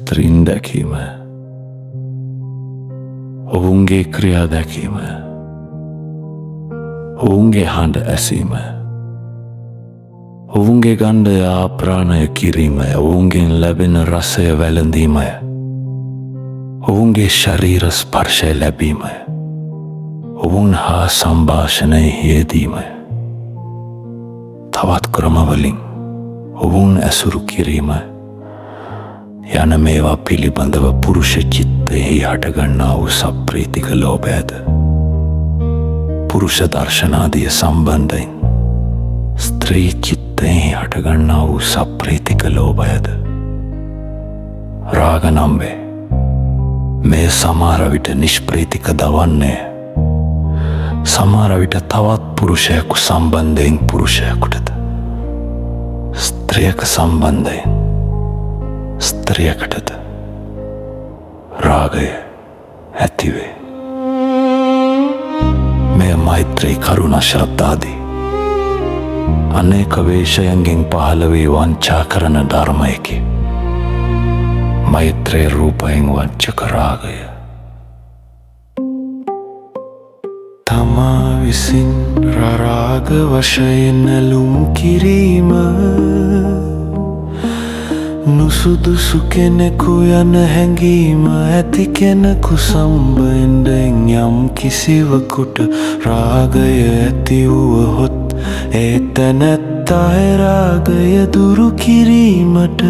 ස්ත්‍රීන් දැකීම, ඔවුන්ගේ ක්‍රියා දැකීම, ඔවුන්ගේ හඬ ඇසීම, ඔවුන්ගේ ගන්ධය ආප්‍රාණය කිරීම, ඔවුන්ගෙන් ලැබෙන රසය වැළඳීම, ඔවුන්ගේ ශරීර ස්පර්ශය ලැබීම, ඔවුන් හා සංභාෂණයේ යෙදීම, තවත් ක්‍රමවලින් ඔවුන් ඇසුරු කිරීම යන මේවා පිළිබඳව පුරුෂ චිත්තයෙහි හටගන්නා වූ සප්‍රීතික ලෝභයද පුරුෂ දර්ශනාදිය සම්බන්ධයෙන් ස්ත්‍රී චිත්තයෙහි හටගන්නා වූ සප්‍රීතික ලෝභයද රාග නම් වේ. මේ සමහර විට නිෂ්ප්‍රීතික දවන්නේ සමහර විට තවත් පුරුෂයෙකු සම්බන්ධයෙන් පුරුෂයෙකුටද, ස්ත්‍රියක සම්බන්ධයෙන් ස්ත්‍රියකටද රාගය ඇතිවේ. මෙය මෛත්‍රී, කරුණා, ශ්‍රද්ධාදී අනේක වේශයන්ගෙන් පහළ වී වංචා කරන ධර්මයකි. මෛත්‍රී රූපයෙන් වංචක රාගය. තමා විසින් රාග වශයෙන් ඇලුම් කිරීම, නුසුදුසු කෙනෙකු යන හැඟීම ඇති කෙනෙකු සම්බන්ධයෙන් යම් කිසිවකුට රාගය ඇති වුවහොත් ඒ තැනැත්තා රාගය දුරු කිරීමට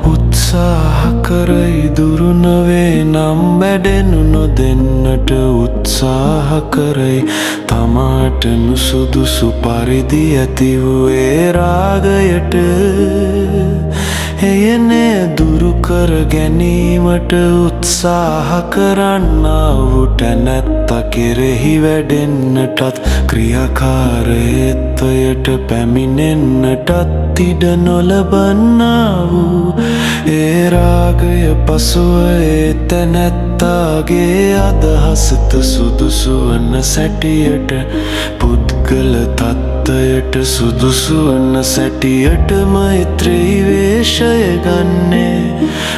උත්සාහ කරයි. දුරු නොවේ නම් වැඩෙනු නොදෙන්නට උත්සාහ කරයි. තමාට නුසුදුසු පරිදි ඇති වූයේ රාගයට එයනේ දුරු කර ගැනීමට උත්සාහ කරන්නා වූ තැනැත්ත කෙරෙහි වැඩෙන්නටත් ක්‍රියාකාරීත්වයට පැමිණෙන්නටත් ඉඩ නොලබන්නා වූ ඒ රාගය පසුව ඒ තැනැත්තාගේ අදහසට සුදුසු වන සැටියට, පුද්ගල තත්ත්වයට සුදුසු වන සැටියට මෛත්‍රී වේශය ගන්නේ.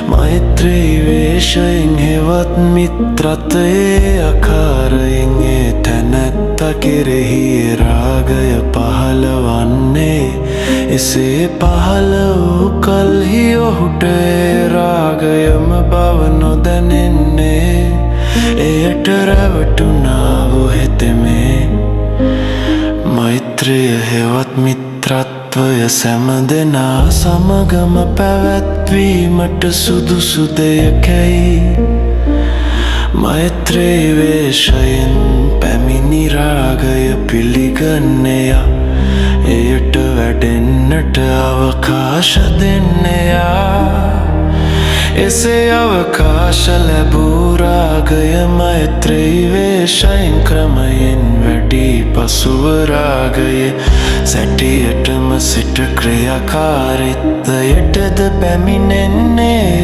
මෛත්‍රී වේශයෙන් හෙවත් මිත්‍රත්වයේ ආකාරයෙන් ඒ තැනැත්ත කෙරෙහි රාගය පහළවන්නේ. එසේ පහළ වූ කල්හි ඔහුට ඒ රාගයම බව නොදැනෙන්නේ. එයට රැවටුණා වූ හෙතෙමේ මෛත්‍රිය හෙවත් මිත්‍රත්වය සෑම දෙනා සමගම පැවැත්වීමට සුදුසු දෙයකැයි. මෛත්‍රී වේශයෙන් පැමිණි රාගය පිළිගන්නේය. එයට වැඩෙන්නට අවකාශ දෙන්නේයා. එසේ අවකාශ ලැබූ රාගය මෛත්‍රී වේශයෙන් ක්‍රමයෙන් වැඩි. පසුව රාගය සැටියටම සිට ක්‍රියාකාරීත්වයටද පැමිණෙන්නේ.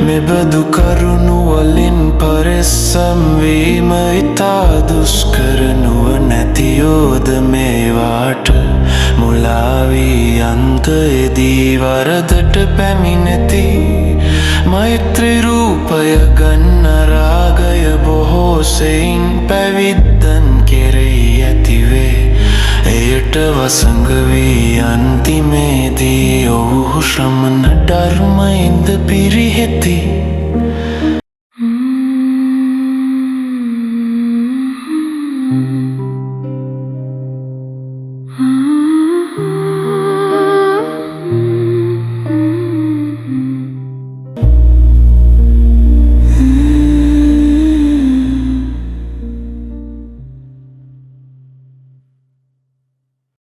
මෙබඳු කරුණු වලින් පරිස්සම් වීම ඉතා දුෂ්කර නුවණැතියෝද මේවාට මුලා වී අන්තයේදී වරදට පැමිණෙති. මෛත්‍රී රූපය ගන්න රාගය බොහෝ සෙයින් පැවිද්දන් කෙරෙහි ඇතිවේ. එයට වසඟ වී අන්තිමේදී ඔවුහු ශ්‍රමණ ධර්මයෙන්ද පිරිහෙති.